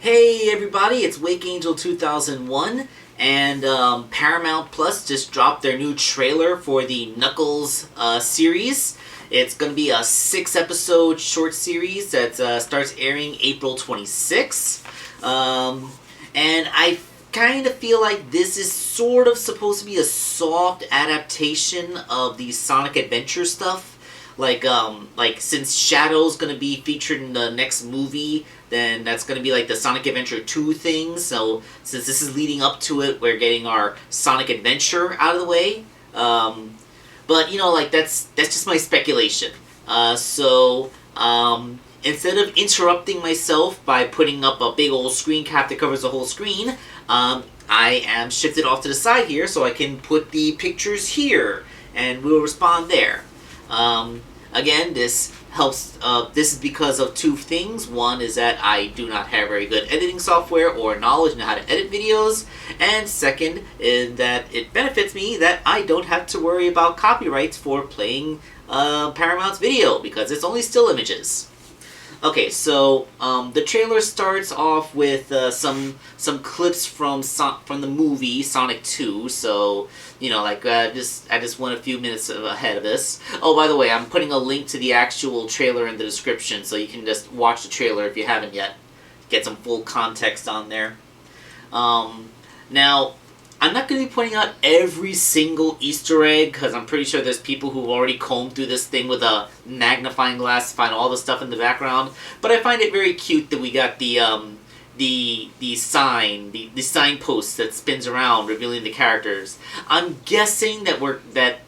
Hey everybody, it's Wakeangel 2001, and Paramount Plus just dropped their new trailer for the Knuckles series. It's going to be a 6-episode short series that starts airing April 26th. And I kind of feel like this is sort of supposed to be a soft adaptation of the Sonic Adventure stuff. Like since Shadow's gonna be featured in the next movie, then that's gonna be like the Sonic Adventure 2 thing. So since this is leading up to it, we're getting our Sonic Adventure out of the way. But that's just my speculation. Instead of interrupting myself by putting up a big old screen cap that covers the whole screen, I am shifted off to the side here so I can put the pictures here, and we'll respond there. Again, this helps. This is because of two things. One is that I do not have very good editing software or knowledge on how to edit videos, and second is that it benefits me that I don't have to worry about copyrights for playing Paramount's video because it's only still images. Okay, so the trailer starts off with some clips from the movie Sonic 2. So I just went a few minutes ahead of this. Oh, by the way, I'm putting a link to the actual trailer in the description, so you can just watch the trailer if you haven't yet. Get some full context on there. Now, I'm not going to be pointing out every single Easter egg, because I'm pretty sure there's people who've already combed through this thing with a magnifying glass to find all the stuff in the background. But I find it very cute that we got the signpost that spins around, revealing the characters. I'm guessing that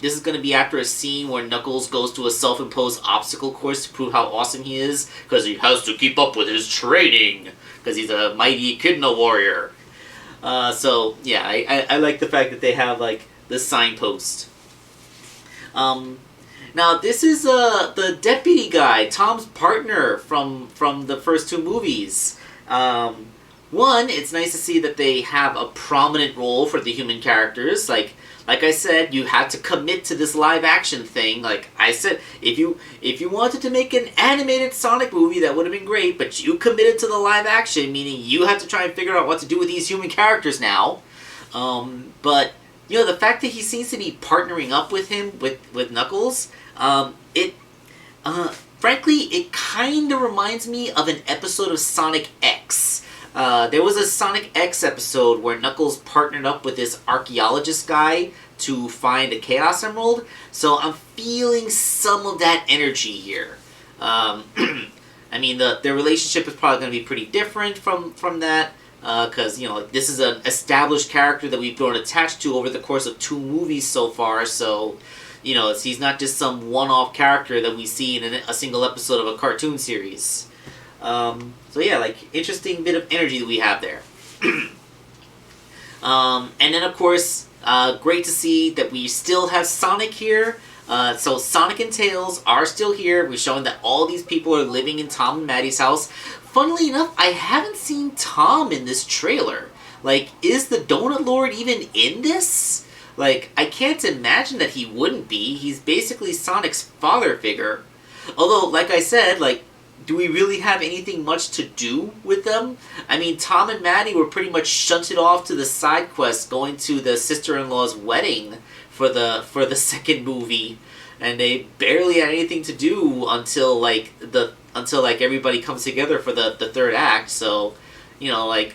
this is going to be after a scene where Knuckles goes to a self-imposed obstacle course to prove how awesome he is, because he has to keep up with his training, because he's a mighty echidna warrior. So yeah, I like the fact that they have like the signpost. Now this is the deputy guy, Tom's partner from the first two movies. One, it's nice to see that they have a prominent role for the human characters. Like I said, you had to commit to this live action thing. Like I said, if you wanted to make an animated Sonic movie, that would have been great, but you committed to the live action, meaning you have to try and figure out what to do with these human characters now. But the fact that he seems to be partnering up with him with Knuckles, frankly, it kind of reminds me of an episode of Sonic X. There was a Sonic X episode where Knuckles partnered up with this archaeologist guy to find a Chaos Emerald, so I'm feeling some of that energy here. I mean, their relationship is probably going to be pretty different from that, because, this is an established character that we've grown attached to over the course of 2 movies so far, so he's not just some one-off character that we see in a single episode of a cartoon series. So yeah, interesting bit of energy that we have there. And then of course, great to see that we still have Sonic here. So Sonic and Tails are still here. We're showing that all these people are living in Tom and Maddie's house. Funnily enough, I haven't seen Tom in this trailer. Is the Donut Lord even in this? I can't imagine that he wouldn't be. He's basically Sonic's father figure. Although, like I said, do we really have anything much to do with them? I mean, Tom and Maddie were pretty much shunted off to the side quest going to the sister-in-law's wedding for the second movie, and they barely had anything to do until everybody comes together for the third act. So, I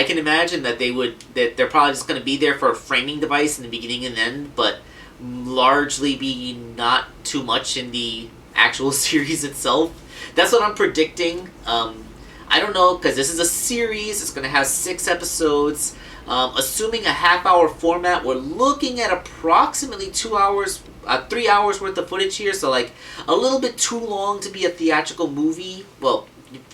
can imagine that they're probably just going to be there for a framing device in the beginning and end, but largely be not too much in the actual series itself. That's what I'm predicting. I don't know, because this is a series. It's going to have 6 episodes. Assuming a half-hour format, we're looking at approximately 3 hours worth of footage here. So, a little bit too long to be a theatrical movie. Well,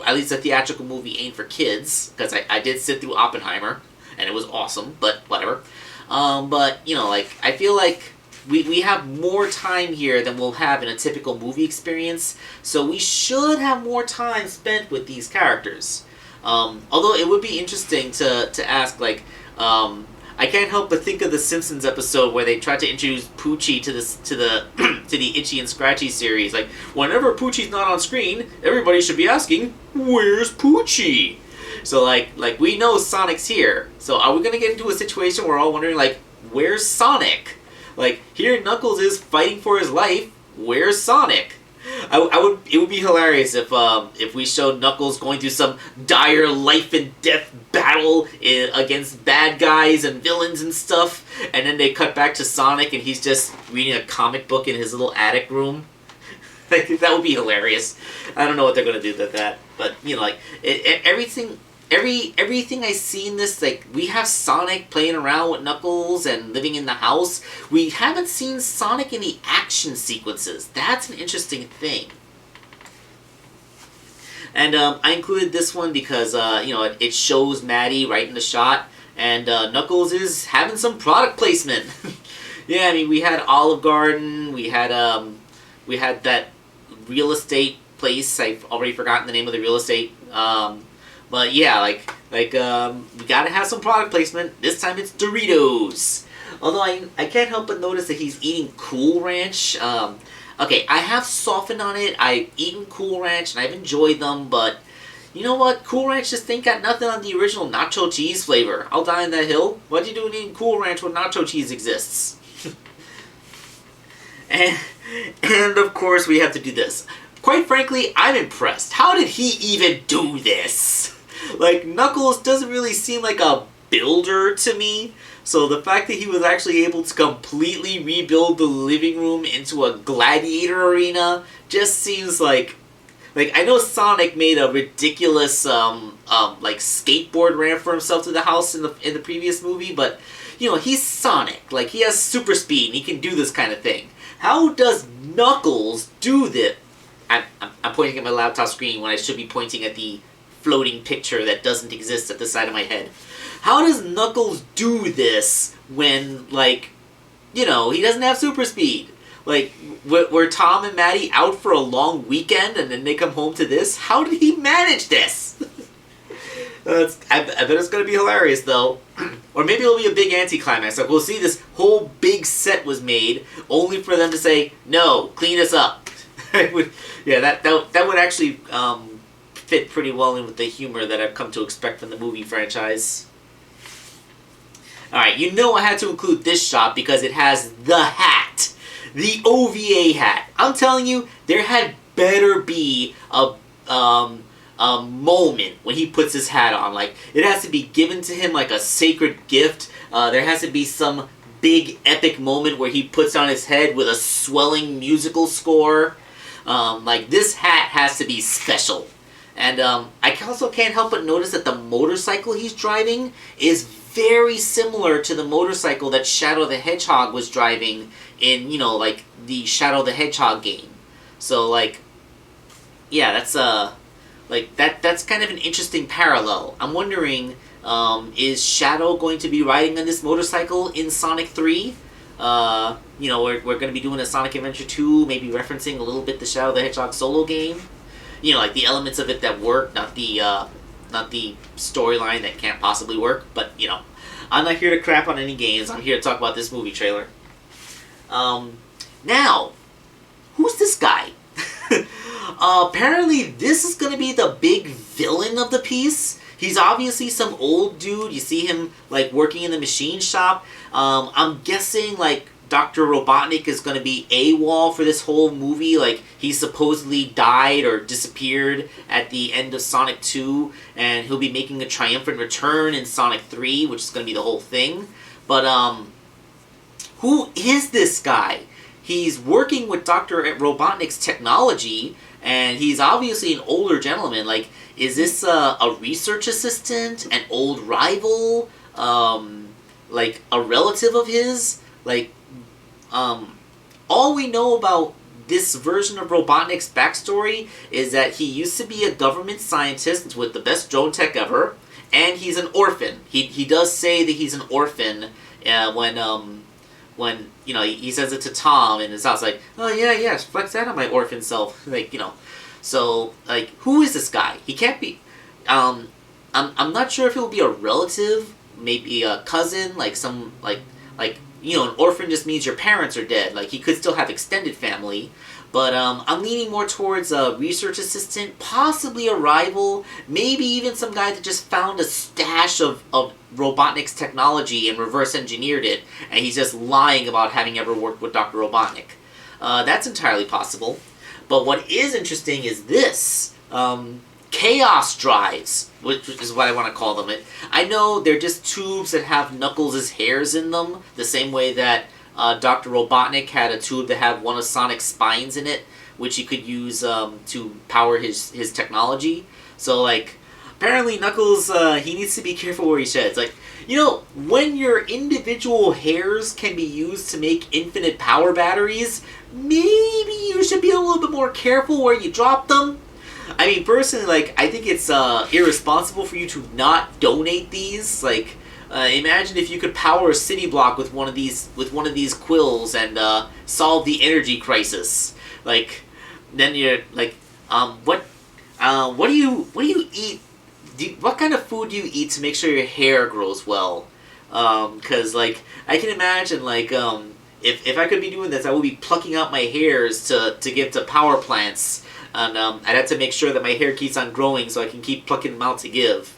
at least a theatrical movie ain't for kids, because I did sit through Oppenheimer, and it was awesome, but whatever. But, I feel like we have more time here than we'll have in a typical movie experience, so we should have more time spent with these characters. Although it would be interesting to ask, I can't help but think of the Simpsons episode where they tried to introduce Poochie to the Itchy and Scratchy series. Whenever Poochie's not on screen, everybody should be asking, "Where's Poochie?" So like we know Sonic's here. So are we gonna get into a situation where we're all wondering like, where's Sonic? Like here Knuckles is fighting for his life. Where's Sonic? I would. It would be hilarious if we showed Knuckles going through some dire life and death battle against bad guys and villains and stuff, and then they cut back to Sonic and he's just reading a comic book in his little attic room. Like, that would be hilarious. I don't know what they're gonna do with that, but you know, like everything I see in this, like, we have Sonic playing around with Knuckles and living in the house. We haven't seen Sonic in the action sequences. That's an interesting thing. And I included this one because, you know, it shows Maddie right in the shot, and Knuckles is having some product placement. Yeah, I mean, we had Olive Garden, we had that real estate place. I've already forgotten the name of the real estate. But yeah, like we gotta have some product placement. This time it's Doritos. Although I can't help but notice that he's eating Cool Ranch. Okay, I have softened on it. I've eaten Cool Ranch and I've enjoyed them, but you know what? Cool Ranch just ain't got nothing on the original nacho cheese flavor. I'll die on that hill. What'd you do eating Cool Ranch when nacho cheese exists? and of course we have to do this. Quite frankly, I'm impressed. How did he even do this? Like, Knuckles doesn't really seem like a builder to me. So the fact that he was actually able to completely rebuild the living room into a gladiator arena just seems like I know Sonic made a ridiculous like skateboard ramp for himself to the house in the previous movie, but you know, he's Sonic. Like, he has super speed and he can do this kind of thing. How does Knuckles do this? I'm pointing at my laptop screen when I should be pointing at the floating picture that doesn't exist at the side of my head. How does Knuckles do this when, like, you know, he doesn't have super speed? Like, were Tom and Maddie out for a long weekend and then they come home to this? How did he manage this? I bet it's going to be hilarious, though. Or maybe it'll be a big anticlimax. Like, we'll see this whole big set was made only for them to say, no, clean us up. Yeah, that would actually fit pretty well in with the humor that I've come to expect from the movie franchise. Alright, you know I had to include this shot because it has the hat. The OVA hat. I'm telling you, there had better be a moment when he puts his hat on. Like, it has to be given to him like a sacred gift. There has to be some big epic moment where he puts on his head with a swelling musical score. Like, this hat has to be special. And I also can't help but notice that the motorcycle he's driving is very similar to the motorcycle that Shadow the Hedgehog was driving in, you know, like, the Shadow the Hedgehog game. So, like, yeah, that's that's kind of an interesting parallel. I'm wondering, is Shadow going to be riding on this motorcycle in Sonic 3? You know, we're going to be doing a Sonic Adventure 2, maybe referencing a little bit the Shadow the Hedgehog solo game. You know, like the elements of it that work, not the storyline that can't possibly work. But, you know, I'm not here to crap on any games. I'm here to talk about this movie trailer. Now, who's this guy? Apparently, this is going to be the big villain of the piece. He's obviously some old dude. You see him, like, working in the machine shop. I'm guessing, like, Dr. Robotnik is going to be AWOL for this whole movie. Like, he supposedly died or disappeared at the end of Sonic 2, and he'll be making a triumphant return in Sonic 3, which is going to be the whole thing. But, who is this guy? He's working with Dr. Robotnik's technology, and he's obviously an older gentleman. Like, is this a research assistant, an old rival, like a relative of his? Like, all we know about this version of Robotnik's backstory is that he used to be a government scientist with the best drone tech ever, and he's an orphan. He does say that he's an orphan when you know, he says it to Tom in his house, like, oh yeah, flex that on my orphan self, like, you know. So, like, who is this guy? He can't be. I'm not sure if he'll be a relative, maybe a cousin, like some like you know, an orphan just means your parents are dead. Like, he could still have extended family, But I'm leaning more towards a research assistant, possibly a rival, maybe even some guy that just found a stash of Robotnik's technology and reverse engineered it, and he's just lying about having ever worked with Dr. Robotnik. That's entirely possible. But what is interesting is this. Chaos drives, which is what I want to call them. I know they're just tubes that have Knuckles' hairs in them, the same way that Dr. Robotnik had a tube that had one of Sonic's spines in it, which he could use to power his technology. So, like, apparently Knuckles, he needs to be careful where he sheds. Like, you know, when your individual hairs can be used to make infinite power batteries, maybe you should be a little bit more careful where you drop them. I mean, personally, like, I think it's irresponsible for you to not donate these. Like, imagine if you could power a city block with one of these quills and solve the energy crisis. Like, then you're like, what do you eat? What kind of food do you eat to make sure your hair grows well? Because like, I can imagine like if I could be doing this, I would be plucking out my hairs to give to power plants, and I'd have to make sure that my hair keeps on growing so I can keep plucking them out to give.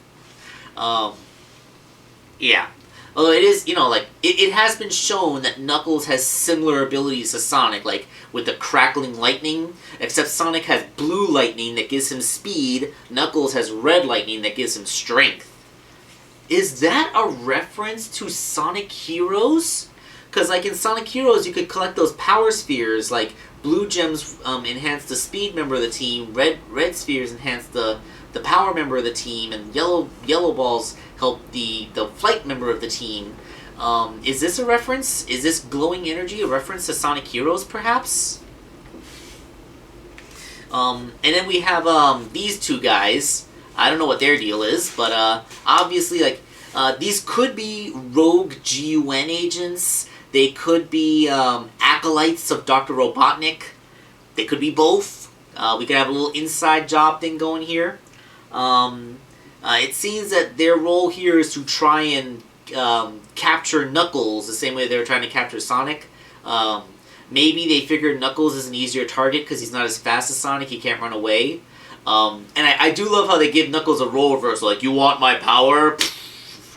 Yeah. Although it is, you know, like, it has been shown that Knuckles has similar abilities to Sonic, like, with the crackling lightning, except Sonic has blue lightning that gives him speed, Knuckles has red lightning that gives him strength. Is that a reference to Sonic Heroes? Because, like, in Sonic Heroes, you could collect those power spheres, like, blue gems enhance the speed member of the team, red spheres enhance the power member of the team, and yellow balls help the flight member of the team. Is this a reference? Is this glowing energy a reference to Sonic Heroes, perhaps? And then we have these two guys. I don't know what their deal is, but obviously, like, these could be rogue GUN agents. They could be acolytes of Dr. Robotnik. They could be both. We could have a little inside job thing going here. It seems that their role here is to try and capture Knuckles the same way they were trying to capture Sonic. Maybe they figured Knuckles is an easier target because he's not as fast as Sonic, he can't run away. And I do love how they give Knuckles a role reversal, like, you want my power?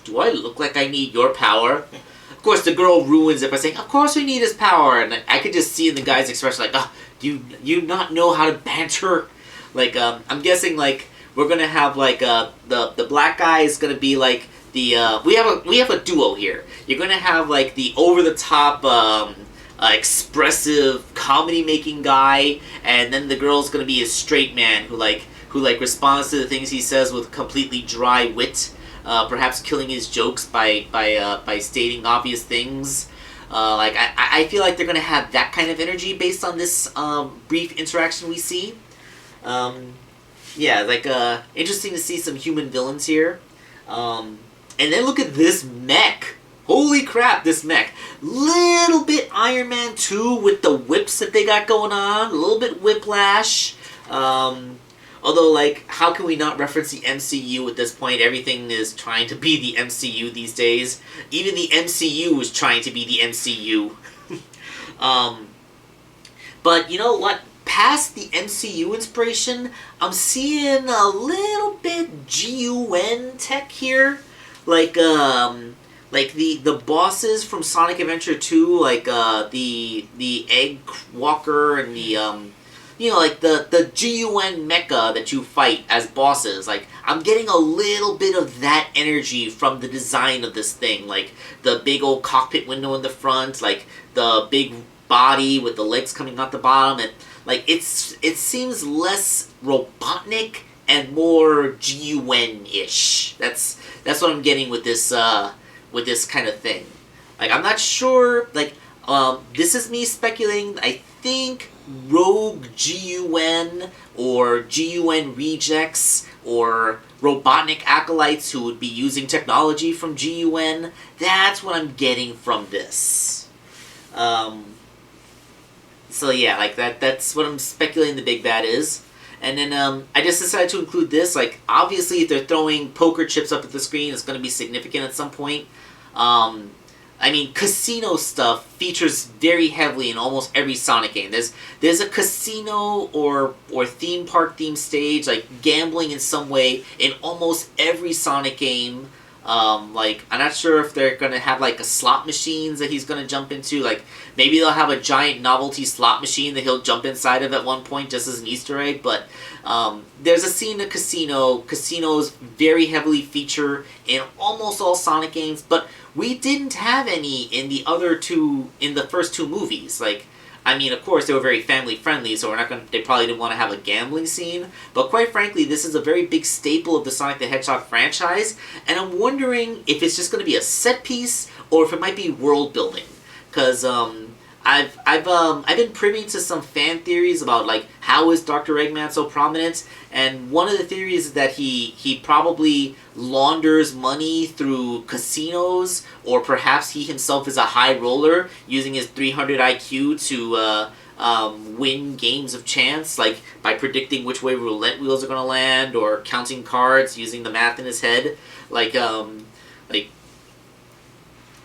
Do I look like I need your power? Of course, the girl ruins it by saying, of course we need his power, and I could just see in the guy's expression, like, oh, do you not know how to banter? Like, I'm guessing, like, we're gonna have like the black guy is gonna be like the we have a duo here. You're gonna have like the over the top expressive comedy making guy, and then the girl's gonna be a straight man who responds to the things he says with completely dry wit, perhaps killing his jokes by stating obvious things. Like I feel like they're gonna have that kind of energy based on this brief interaction we see. Yeah, like, interesting to see some human villains here. And then look at this mech. Holy crap, this mech. Little bit Iron Man 2 with the whips that they got going on. A little bit Whiplash. Although, like, how can we not reference the MCU at this point? Everything is trying to be the MCU these days. Even the MCU is trying to be the MCU. But you know what? Past the MCU inspiration, I'm seeing a little bit GUN tech here. Like the bosses from Sonic Adventure 2, like the Egg Walker and the you know, like the GUN mecha that you fight as bosses. Like, I'm getting a little bit of that energy from the design of this thing. Like the big old cockpit window in the front, like the big body with the legs coming out the bottom, and like it seems less Robotnik and more GUN-ish. That's what I'm getting with this kind of thing. Like, I'm not sure. Like, this is me speculating. I think rogue GUN or GUN rejects or Robotnik acolytes who would be using technology from GUN. That's what I'm getting from this. So yeah, like that's what I'm speculating the big bad is. And then I just decided to include this. Like, obviously if they're throwing poker chips up at the screen, it's going to be significant at some point. I mean, casino stuff features very heavily in almost every Sonic game. There's a casino or theme park theme stage, like gambling in some way, in almost every Sonic game. Like, I'm not sure if they're gonna have like a slot machines that he's gonna jump into. Like, maybe they'll have a giant novelty slot machine that he'll jump inside of at one point just as an Easter egg. But there's a scene in a casino. Casinos very heavily feature in almost all Sonic games, but we didn't have any in the first two movies. Like, I mean, of course, they were very family friendly, so they probably didn't want to have a gambling scene. But quite frankly, this is a very big staple of the Sonic the Hedgehog franchise, and I'm wondering if it's just going to be a set piece or if it might be world building. Because I've been privy to some fan theories about like how is Dr. Eggman so prominent, and one of the theories is that he probably launders money through casinos, or perhaps he himself is a high roller using his 300 IQ to win games of chance, like by predicting which way roulette wheels are going to land, or counting cards using the math in his head, like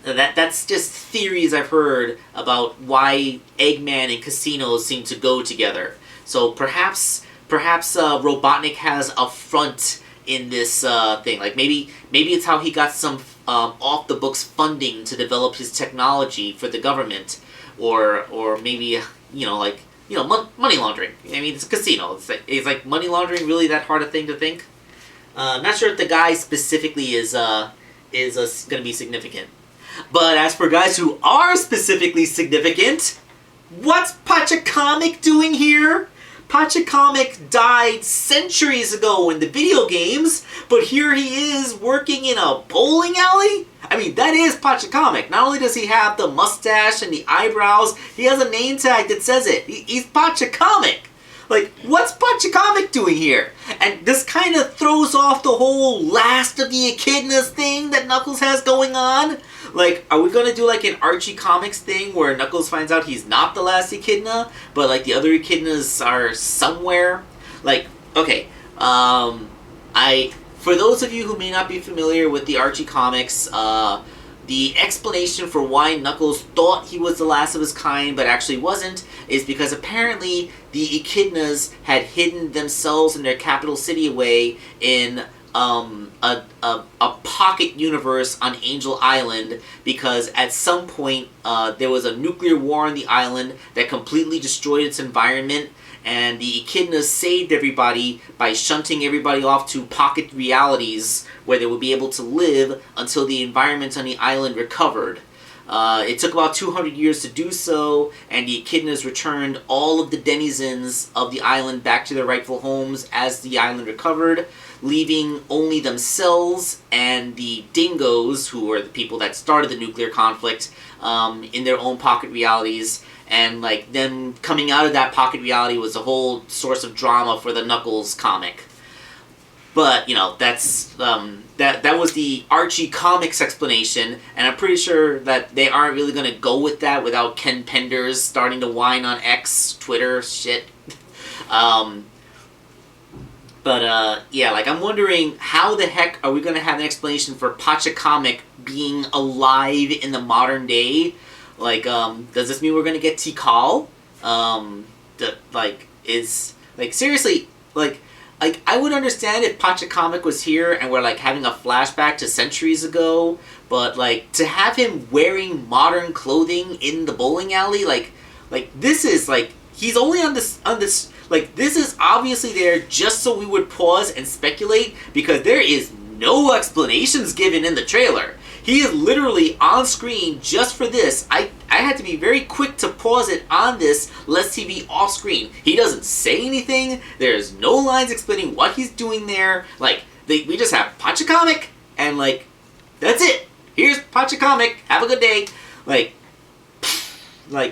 that's just theories I've heard about why Eggman and casinos seem to go together. So perhaps Robotnik has a front in this thing. Like maybe it's how he got some off the books funding to develop his technology for the government, or maybe money laundering. I mean, it's a casino. It's like money laundering really that hard a thing to think? I'm not sure if the guy specifically is going to be significant. But as for guys who are specifically significant, what's Pachacamic doing here? Pachacamic died centuries ago in the video games, but here he is working in a bowling alley? I mean, that is Pachacamic. Not only does he have the mustache and the eyebrows, he has a name tag that says it. He's Pachacamic. Like, what's Pachacamic doing here? And this kind of throws off the whole last of the echidnas thing that Knuckles has going on. Like, are we going to do like an Archie Comics thing where Knuckles finds out he's not the last echidna, but like the other echidnas are somewhere? Like, okay, for those of you who may not be familiar with the Archie Comics, the explanation for why Knuckles thought he was the last of his kind but actually wasn't is because apparently the echidnas had hidden themselves and their capital city away in a pocket universe on Angel Island, because at some point there was a nuclear war on the island that completely destroyed its environment, and the echidnas saved everybody by shunting everybody off to pocket realities where they would be able to live until the environment on the island recovered. It took about 200 years to do so, and the echidnas returned all of the denizens of the island back to their rightful homes as the island recovered, leaving only themselves and the dingoes, who were the people that started the nuclear conflict, in their own pocket realities. And like them coming out of that pocket reality was a whole source of drama for the Knuckles comic. But, you know, that's that was the Archie Comics explanation, and I'm pretty sure that they aren't really going to go with that without Ken Penders starting to whine on X, Twitter, shit. Yeah, like, I'm wondering how the heck are we going to have an explanation for Pachacamic being alive in the modern day? Like, does this mean we're going to get Tikal? Seriously, like, I would understand if Pachacamic was here and we're, like, having a flashback to centuries ago, but, like, to have him wearing modern clothing in the bowling alley, like, this is, like, he's only on this, like, this is obviously there just so we would pause and speculate, because there is no explanations given in the trailer. He is literally on screen just for this. I had to be very quick to pause it on this, lest he be off screen. He doesn't say anything. There's no lines explaining what he's doing there. Like, we just have Pachacamic, and, like, that's it. Here's Pachacamic. Have a good day. Like,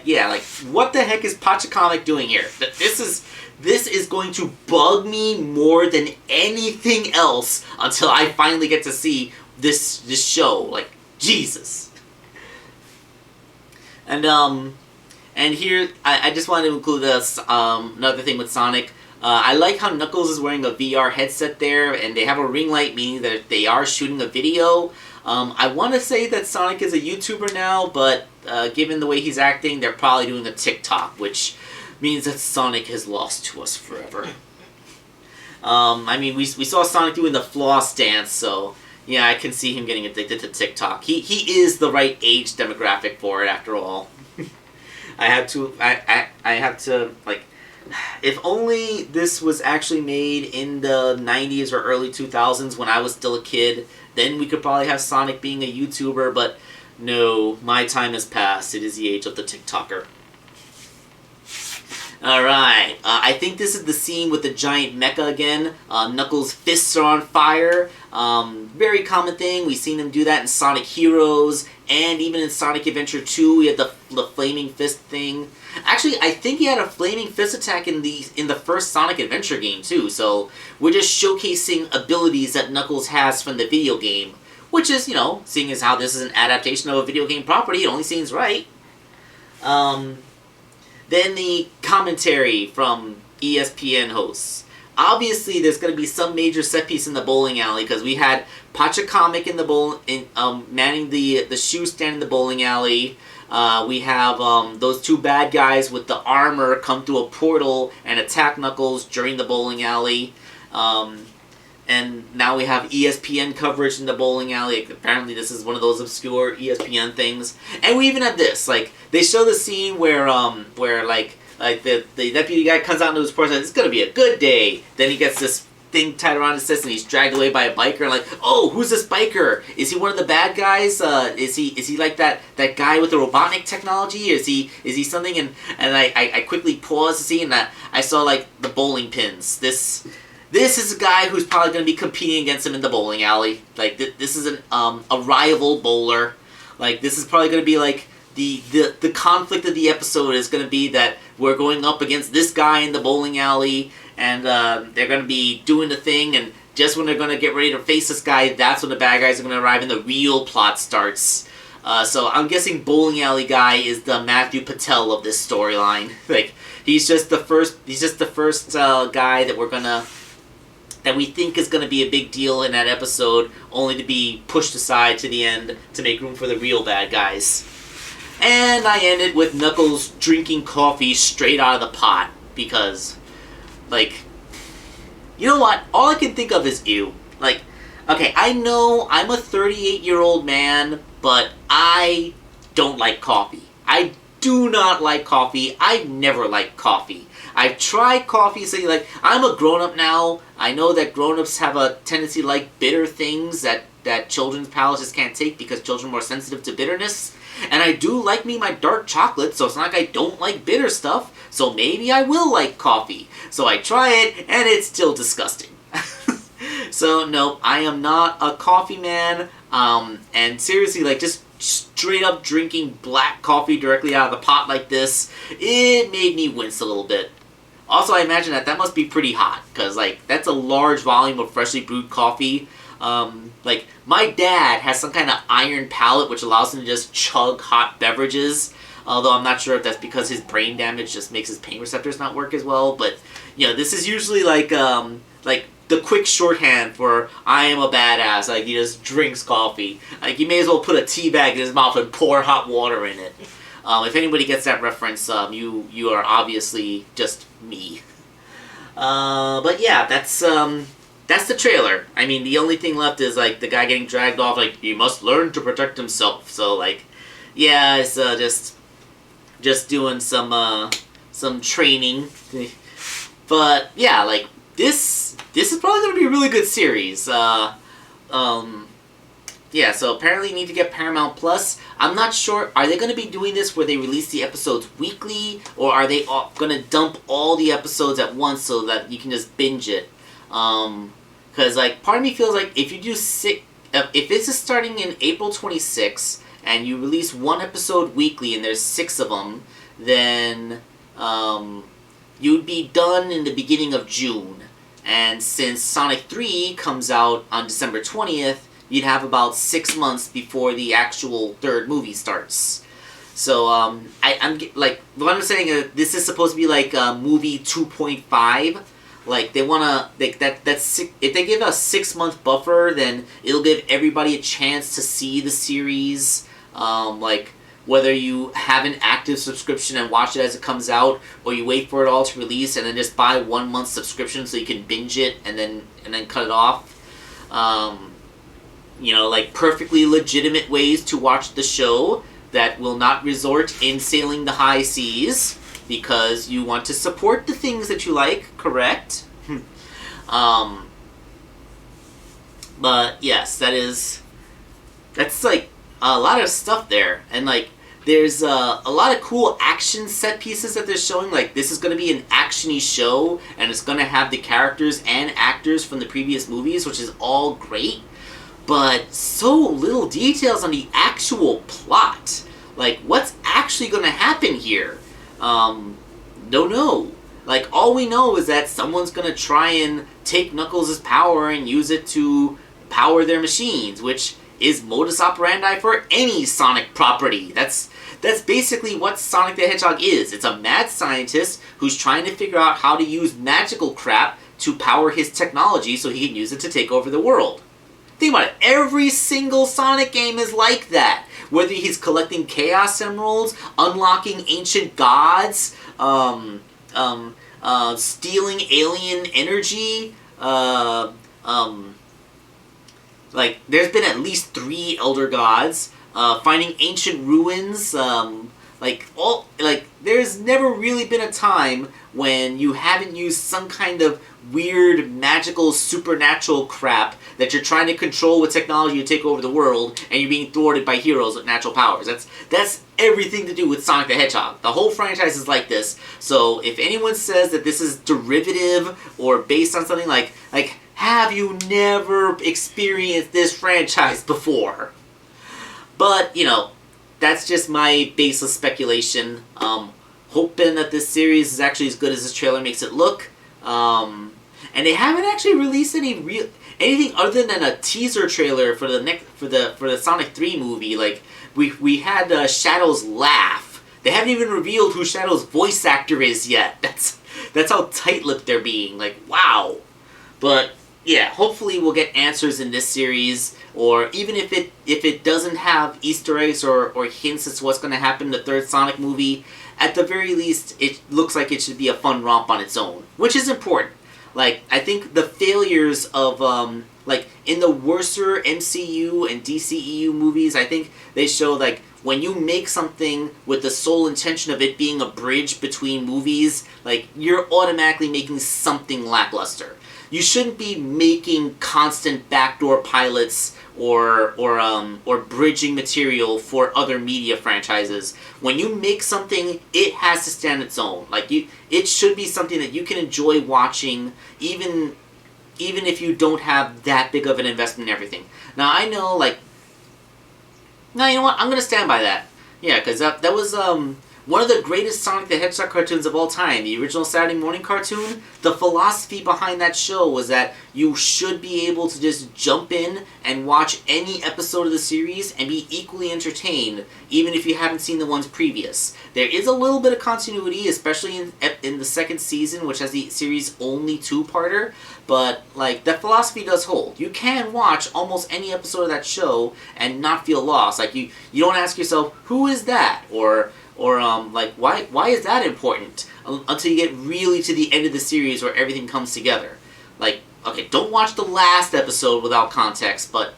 yeah, like, what the heck is Pachacamic doing here? This is going to bug me more than anything else until I finally get to see this show. Like, Jesus. And here I just wanted to include this another thing with Sonic. I like how Knuckles is wearing a VR headset there, and they have a ring light, meaning that they are shooting a video. I want to say that Sonic is a YouTuber now, but given the way he's acting, they're probably doing a TikTok, which means that Sonic has lost to us forever. I mean, we saw Sonic doing the floss dance, so yeah, I can see him getting addicted to TikTok. He is the right age demographic for it, after all. I have to, like, if only this was actually made in the 90s or early 2000s when I was still a kid, then we could probably have Sonic being a YouTuber, but no, my time has passed. It is the age of the TikToker. Alright, I think this is the scene with the giant mecha again. Knuckles' fists are on fire. Very common thing. We've seen him do that in Sonic Heroes, and even in Sonic Adventure 2, we had the flaming fist thing. Actually, I think he had a flaming fist attack in the first Sonic Adventure game too, so we're just showcasing abilities that Knuckles has from the video game. Which is, you know, seeing as how this is an adaptation of a video game property, it only seems right. Then the commentary from ESPN hosts. Obviously, there's going to be some major set piece in the bowling alley because we had Pachacomic in the manning the shoe stand in the bowling alley. We have those two bad guys with the armor come through a portal and attack Knuckles during the bowling alley. And now we have ESPN coverage in the bowling alley. Apparently this is one of those obscure ESPN things. And we even have this, like, they show the scene where the deputy guy comes out into his porch and says, it's gonna be a good day. Then he gets this thing tied around his wrist and he's dragged away by a biker, and like, oh, who's this biker? Is he one of the bad guys? Is he like that guy with the robotic technology? Is he something? And I quickly paused to see, and I saw like the bowling pins. This is a guy who's probably going to be competing against him in the bowling alley. Like, this is a rival bowler. Like, this is probably going to be, like, the conflict of the episode is going to be that we're going up against this guy in the bowling alley, and they're going to be doing the thing, and just when they're going to get ready to face this guy, that's when the bad guys are going to arrive and the real plot starts. So I'm guessing bowling alley guy is the Matthew Patel of this storyline. Like, he's just the first guy that we think is going to be a big deal in that episode, only to be pushed aside to the end to make room for the real bad guys. And I ended with Knuckles drinking coffee straight out of the pot, because, like, you know what? All I can think of is ew. Like, okay, I know I'm a 38-year-old man, but I don't like coffee. I do not like coffee. I've never liked coffee. I've tried coffee, so like, I'm a grown-up now. I know that grown-ups have a tendency to like bitter things that children's palates just can't take because children are more sensitive to bitterness. And I do like me my dark chocolate, so it's not like I don't like bitter stuff. So maybe I will like coffee. So I try it, and it's still disgusting. So no, I am not a coffee man. And seriously, like, just straight up drinking black coffee directly out of the pot like this, it made me wince a little bit. Also, I imagine that must be pretty hot, because, like, that's a large volume of freshly brewed coffee. Like, my dad has some kind of iron palate which allows him to just chug hot beverages, although I'm not sure if that's because his brain damage just makes his pain receptors not work as well, but, you know, this is usually, like the quick shorthand for I am a badass. Like, he just drinks coffee. Like, you may as well put a tea bag in his mouth and pour hot water in it. If anybody gets that reference, you are obviously just me. But yeah, that's the trailer. I mean, the only thing left is, like, the guy getting dragged off, like, he must learn to protect himself. So, like, yeah, it's just doing some training. But yeah, like, this is probably going to be a really good series. Yeah, so apparently you need to get Paramount Plus. I'm not sure, are they going to be doing this where they release the episodes weekly, or are they going to dump all the episodes at once so that you can just binge it? Because, like, part of me feels like if you do if this is starting in April 26th, and you release one episode weekly and there's 6 of them, then you'd be done in the beginning of June. And since Sonic 3 comes out on December 20th, you'd have about 6 months before the actual third movie starts. So, I'm like, what I'm saying is this is supposed to be like movie 2.5. Like they wanna if they give a 6-month buffer, then it'll give everybody a chance to see the series. Like whether you have an active subscription and watch it as it comes out, or you wait for it all to release and then just buy 1 month subscription so you can binge it and then cut it off. Like perfectly legitimate ways to watch the show that will not resort in sailing the high seas because you want to support the things that you like, correct? But yes, that's like a lot of stuff there, and like there's a lot of cool action set pieces that they're showing. Like this is going to be an actiony show, and it's going to have the characters and actors from the previous movies, which is all great. But so little details on the actual plot. Like what's actually going to happen here? Don't know. Like all we know is that someone's going to try and take Knuckles' power and use it to power their machines, which is modus operandi for any Sonic property. That's basically what Sonic the Hedgehog is. It's a mad scientist who's trying to figure out how to use magical crap to power his technology so he can use it to take over the world. Think about it. Every single Sonic game is like that. Whether he's collecting Chaos Emeralds, unlocking ancient gods, stealing alien energy, like, there's been at least 3 Elder Gods, finding ancient ruins, there's never really been a time when you haven't used some kind of weird, magical, supernatural crap that you're trying to control with technology to take over the world, and you're being thwarted by heroes with natural powers. That's everything to do with Sonic the Hedgehog. The whole franchise is like this, so if anyone says that this is derivative or based on something like have you never experienced this franchise before? But, that's just my baseless speculation. Hoping that this series is actually as good as this trailer makes it look. And they haven't actually released anything other than a teaser trailer for the Sonic 3 movie. Like we had Shadow's laugh. They haven't even revealed who Shadow's voice actor is yet. That's how tight-lipped they're being. Like, wow. But yeah, hopefully we'll get answers in this series, or even if it doesn't have Easter eggs or hints as to what's going to happen in the third Sonic movie, at the very least, it looks like it should be a fun romp on its own, which is important. Like, I think the failures of, in the worser MCU and DCEU movies, I think they show, like, when you make something with the sole intention of it being a bridge between movies, like, you're automatically making something lackluster. You shouldn't be making constant backdoor pilots or bridging material for other media franchises. When you make something, it has to stand its own. Like it should be something that you can enjoy watching, even if you don't have that big of an investment in everything. Now I know, no, you know what? I'm gonna stand by that. Yeah, because that was one of the greatest Sonic the Hedgehog cartoons of all time, the original Saturday morning cartoon. The philosophy behind that show was that you should be able to just jump in and watch any episode of the series and be equally entertained, even if you haven't seen the ones previous. There is a little bit of continuity, especially in the second season, which has the series' only 2-parter, but that philosophy does hold. You can watch almost any episode of that show and not feel lost. Like, you don't ask yourself, who is that? Or why is that important? Until you get really to the end of the series where everything comes together. Like, okay, don't watch the last episode without context, but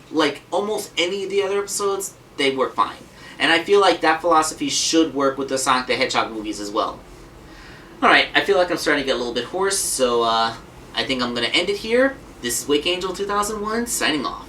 almost any of the other episodes, they work fine. And I feel like that philosophy should work with the Sonic the Hedgehog movies as well. Alright, I feel like I'm starting to get a little bit hoarse, so I think I'm going to end it here. This is Wakeangel 2001, signing off.